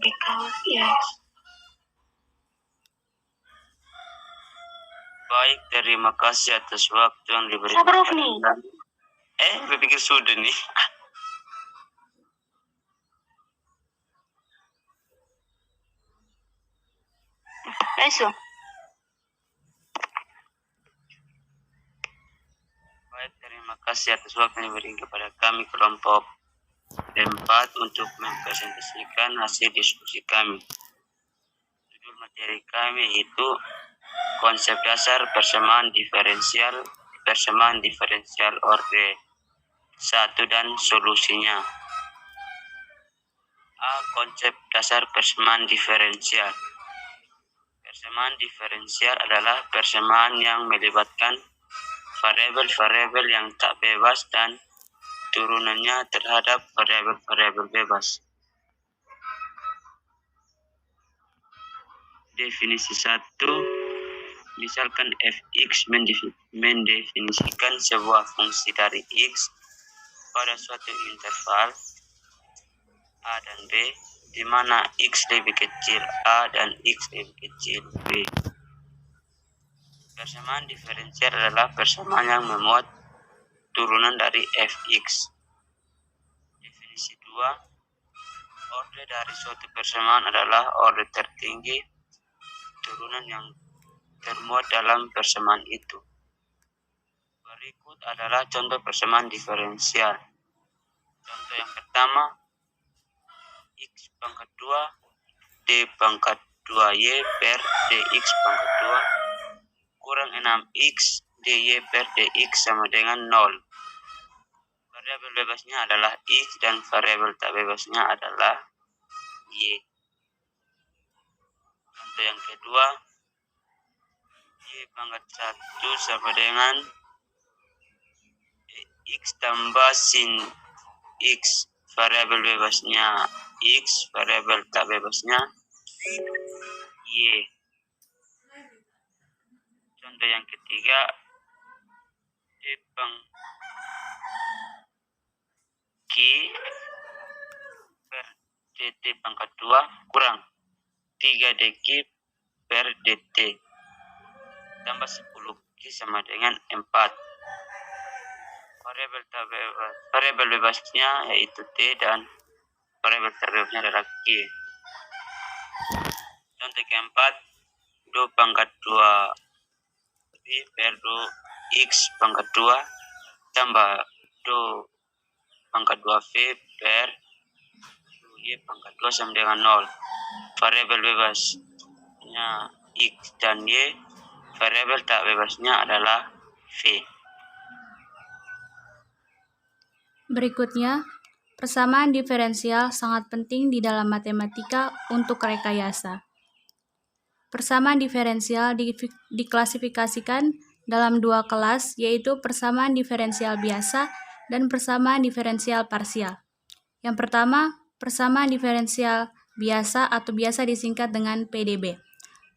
because yes. Baik, terima kasih atas waktu yang diberikan. Sabar nih. Berpikir sudah nih. Langsung. Baik, terima kasih atas waktu yang diberikan kepada kami kelompok 4 untuk mempresentasikan hasil diskusi kami. Judul materi kami itu konsep dasar persamaan diferensial orde 1 dan solusinya. A. Konsep dasar persamaan diferensial. Persamaan diferensial adalah persamaan yang melibatkan variabel-variabel yang tak bebas dan turunannya terhadap variabel-variabel bebas. Definisi 1, misalkan fx mendefinisikan sebuah fungsi dari x pada suatu interval a dan b, di mana x lebih kecil a dan x lebih kecil b. Persamaan diferensial adalah persamaan yang memuat turunan dari fx. Definisi 2, orde dari suatu persamaan adalah orde tertinggi turunan yang termuat dalam persamaan itu. Berikut adalah contoh persamaan diferensial. Contoh yang pertama, x pangkat 2 d pangkat 2y per dx pangkat 2 kurang 6x dy per dx sama dengan 0. Variabel bebasnya adalah x dan variabel tak bebasnya adalah y. Contoh yang kedua, y pangkat 1 sama dengan x tambah sin x. Variabel bebasnya x, variabel tak bebasnya y. Contoh yang ketiga, d pangkat per dt pangkat 2 kurang 3dq per dt tambah 10q sama dengan 4. Variabel bebasnya yaitu t dan variabel terbebasnya adalah q. Contoh keempat, do pangkat 2 b per do x pangkat 2 tambah do pangkat 2 v per do y pangkat 2 sama dengan 0. Variabel bebasnya x dan y, variabel tak bebasnya adalah v. Berikutnya, persamaan diferensial sangat penting di dalam matematika untuk rekayasa. Persamaan diferensial diklasifikasikan dalam 2 kelas, yaitu persamaan diferensial biasa dan persamaan diferensial parsial. Yang pertama, persamaan diferensial biasa atau biasa disingkat dengan PDB,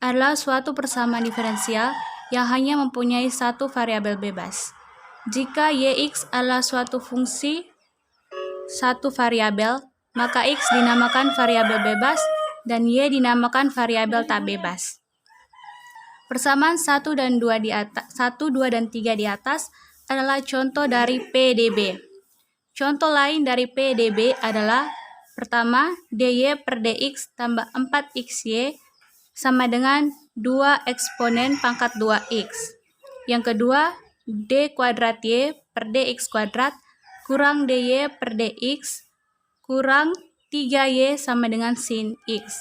adalah suatu persamaan diferensial yang hanya mempunyai satu variabel bebas. Jika yx adalah suatu fungsi satu variabel, maka x dinamakan variabel bebas dan y dinamakan variabel tak bebas. Persamaan 1, 2, dan 3 di atas adalah contoh dari PDB. Contoh lain dari PDB adalah pertama, dy per dx tambah 4xy sama dengan 2 eksponen pangkat 2x. Yang kedua, d kuadrat y per dx kuadrat kurang dy per dx kurang 3y sama dengan sin x.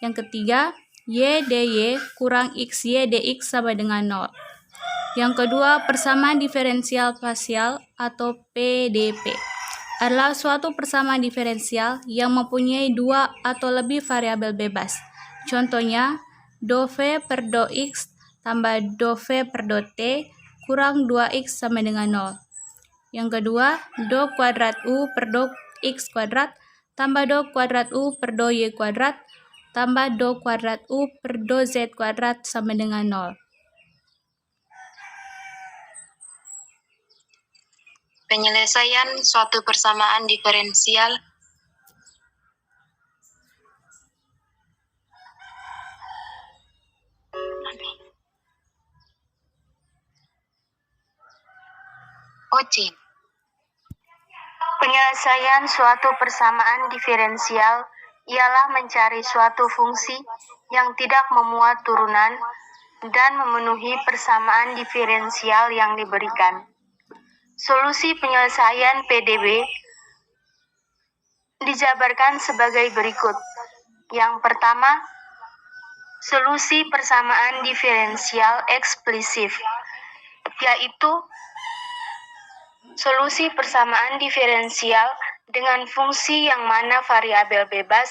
Yang ketiga, y dy kurang xy dx sama dengan 0. Yang kedua, persamaan diferensial parsial atau PDP adalah suatu persamaan diferensial yang mempunyai 2 atau lebih variabel bebas. Contohnya, do v per do x tambah do v per do t kurang 2x sama dengan 0. Yang kedua, do kuadrat u per do x kuadrat tambah do kuadrat u per do y kuadrat tambah do kuadrat u per do z kuadrat sama dengan 0. Penyelesaian suatu persamaan diferensial OC. Penyelesaian suatu persamaan diferensial ialah mencari suatu fungsi yang tidak memuat turunan dan memenuhi persamaan diferensial yang diberikan. Solusi penyelesaian PDB dijabarkan sebagai berikut. Yang pertama, solusi persamaan diferensial eksplisit, yaitu solusi persamaan diferensial dengan fungsi yang mana variabel bebas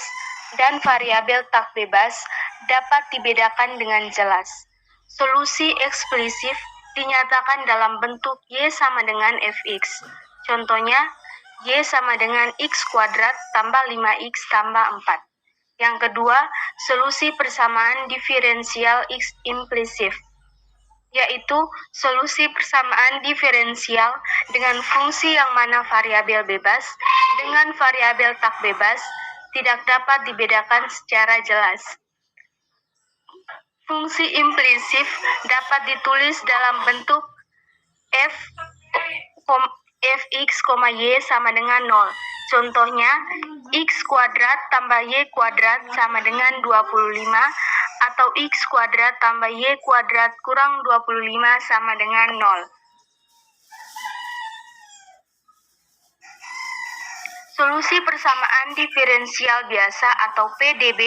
dan variabel tak bebas dapat dibedakan dengan jelas. Solusi eksplisit dinyatakan dalam bentuk Y sama dengan Fx. Contohnya, Y sama dengan X kuadrat tambah 5X tambah 4. Yang kedua, solusi persamaan diferensial X implisit, yaitu solusi persamaan diferensial dengan fungsi yang mana variabel bebas dengan variabel tak bebas tidak dapat dibedakan secara jelas. Fungsi implisit dapat ditulis dalam bentuk fx, y sama dengan 0. Contohnya, x kuadrat tambah y kuadrat sama dengan 25, atau x kuadrat tambah y kuadrat kurang 25 sama dengan 0. Solusi persamaan diferensial biasa atau PDB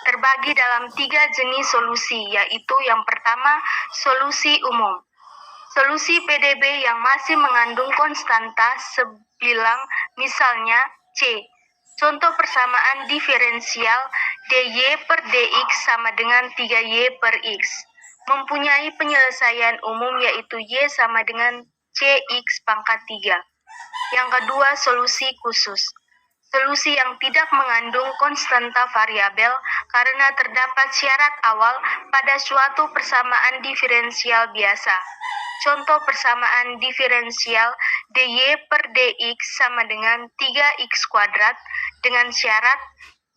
terbagi dalam 3 jenis solusi, yaitu yang pertama, solusi umum. Solusi PDB yang masih mengandung konstanta sebilang, misalnya C. Contoh persamaan diferensial dy per dx sama dengan 3y per x. Mempunyai penyelesaian umum yaitu y sama dengan cx pangkat 3. Yang kedua, solusi khusus. Solusi yang tidak mengandung konstanta variabel karena terdapat syarat awal pada suatu persamaan diferensial biasa. Contoh persamaan diferensial dy per dx sama dengan 3x kuadrat dengan syarat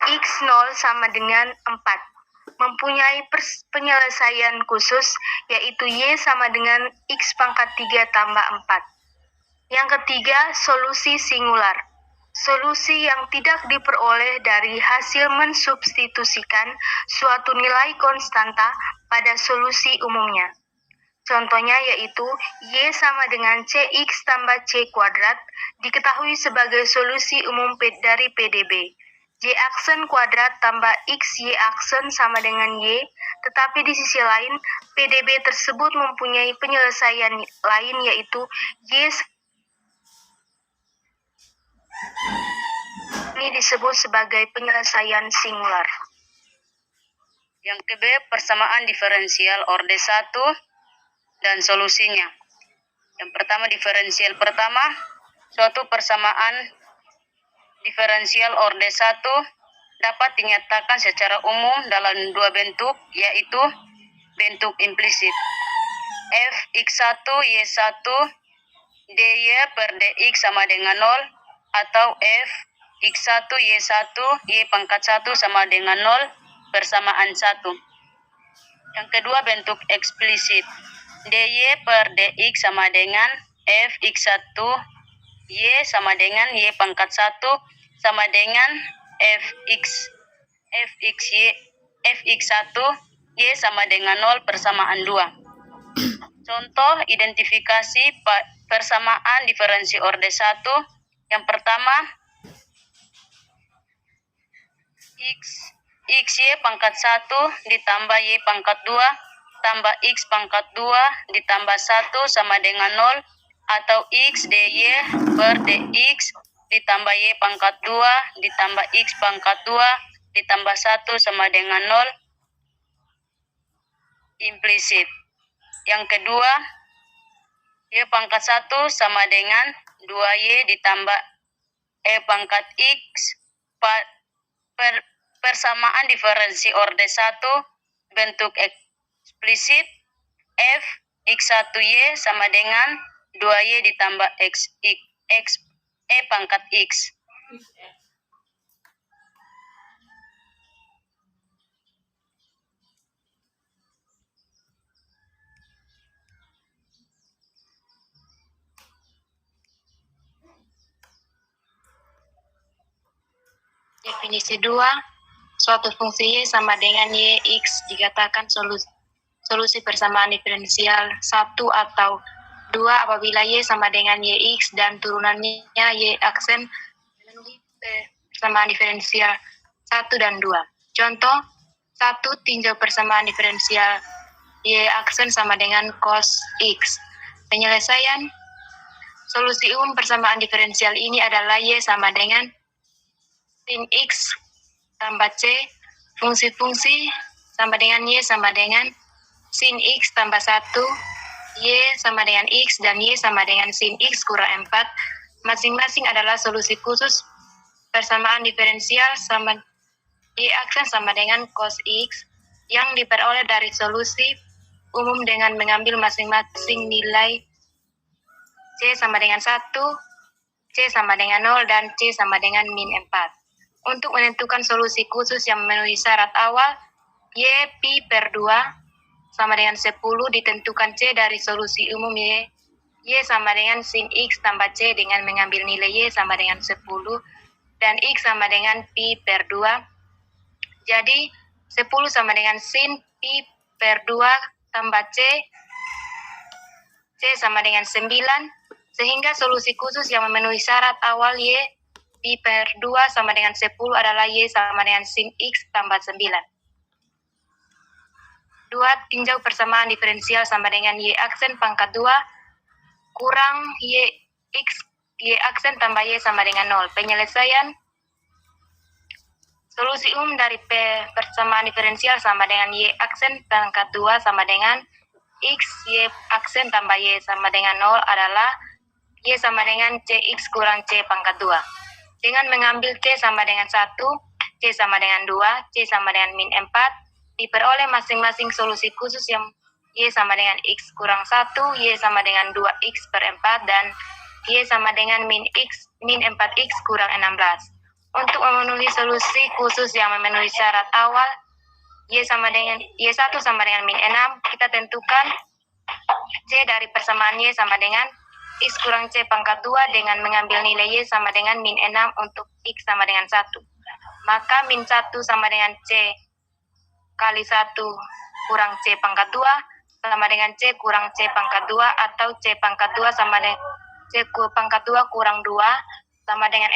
x0 sama dengan 4. Mempunyai penyelesaian khusus yaitu y sama dengan x pangkat 3 tambah 4. Yang ketiga, solusi singular. Solusi yang tidak diperoleh dari hasil mensubstitusikan suatu nilai konstanta pada solusi umumnya. Contohnya yaitu y sama dengan cx tambah c kuadrat diketahui sebagai solusi umum dari PDB. Y aksen kuadrat tambah x y aksen sama dengan y, tetapi di sisi lain PDB tersebut mempunyai penyelesaian lain yaitu y. Ini disebut sebagai penyelesaian singular. Yang kedua, persamaan diferensial orde 1 dan solusinya. Yang pertama, diferensial pertama, suatu persamaan diferensial orde 1 dapat dinyatakan secara umum dalam 2 bentuk, yaitu bentuk implisit fx1 y1 dy per dx sama dengan 0 atau fx1 y1 y pangkat 1 sama dengan 0 persamaan 1. Yang kedua, bentuk eksplisit dy per dx sama dengan fx1 y sama dengan y pangkat 1 sama dengan fx1 y sama dengan 0 persamaan 2. Contoh identifikasi persamaan diferensi orde 1. Yang pertama, xy pangkat 1 ditambah y pangkat 2 tambah x pangkat 2 ditambah 1 sama dengan 0 atau x dy per dx ditambah y pangkat 2 ditambah x pangkat 2 ditambah 1 sama dengan 0 implisit. Yang kedua, y pangkat 1 sama dengan 2y ditambah e pangkat x. Persamaan diferensi orde 1 bentuk eksplisit f x1y sama dengan 2y ditambah x e pangkat x. Definisi 2, suatu fungsi y sama dengan y(x) dikatakan solusi persamaan diferensial 1 atau 2 apabila y sama dengan y(x) dan turunannya y aksen memenuhi persamaan diferensial 1 dan 2. Contoh 1 tinjau persamaan diferensial y aksen sama dengan cos x. Penyelesaian solusi umum persamaan diferensial ini adalah y sama dengan sin x tambah c, fungsi-fungsi sama dengan y sama dengan sin x tambah 1, y sama dengan x, dan y sama dengan sin x kurang 4. Masing-masing adalah solusi khusus persamaan diferensial sama y aksen sama dengan cos x yang diperoleh dari solusi umum dengan mengambil masing-masing nilai c sama dengan 1, c sama dengan 0, dan c sama dengan min 4. Untuk menentukan solusi khusus yang memenuhi syarat awal, y pi per 2 sama dengan 10 ditentukan c dari solusi umum y sama dengan sin x tambah c dengan mengambil nilai y sama dengan 10 dan x sama dengan pi per 2. Jadi 10 sama dengan sin pi per 2 tambah c sama dengan 9, sehingga solusi khusus yang memenuhi syarat awal y pi per 2 sama dengan 10 adalah y sama dengan sin x tambah 9. 2. Tinjau persamaan diferensial sama dengan y aksen pangkat 2 kurang y aksen tambah y sama dengan 0. Penyelesaian solusi umum dari persamaan diferensial sama dengan y aksen pangkat 2 sama dengan x y aksen tambah y sama dengan 0 adalah y sama dengan cx kurang c pangkat 2. Dengan mengambil c sama dengan 1, c sama dengan 2, c sama dengan min 4, diperoleh masing-masing solusi khusus yang y sama dengan x kurang 1, y sama dengan 2x per 4, dan y sama dengan min 4x kurang 16. Untuk memenuhi solusi khusus yang memenuhi syarat awal, y1 sama dengan min 6, kita tentukan c dari persamaan y sama dengan x kurang c pangkat 2 dengan mengambil nilai y sama dengan min 6 untuk x sama dengan 1. Maka min 1 sama dengan c kali 1 kurang c pangkat 2 sama dengan c kurang c pangkat 2, atau c pangkat 2 sama dengan c pangkat 2 kurang 2 sama dengan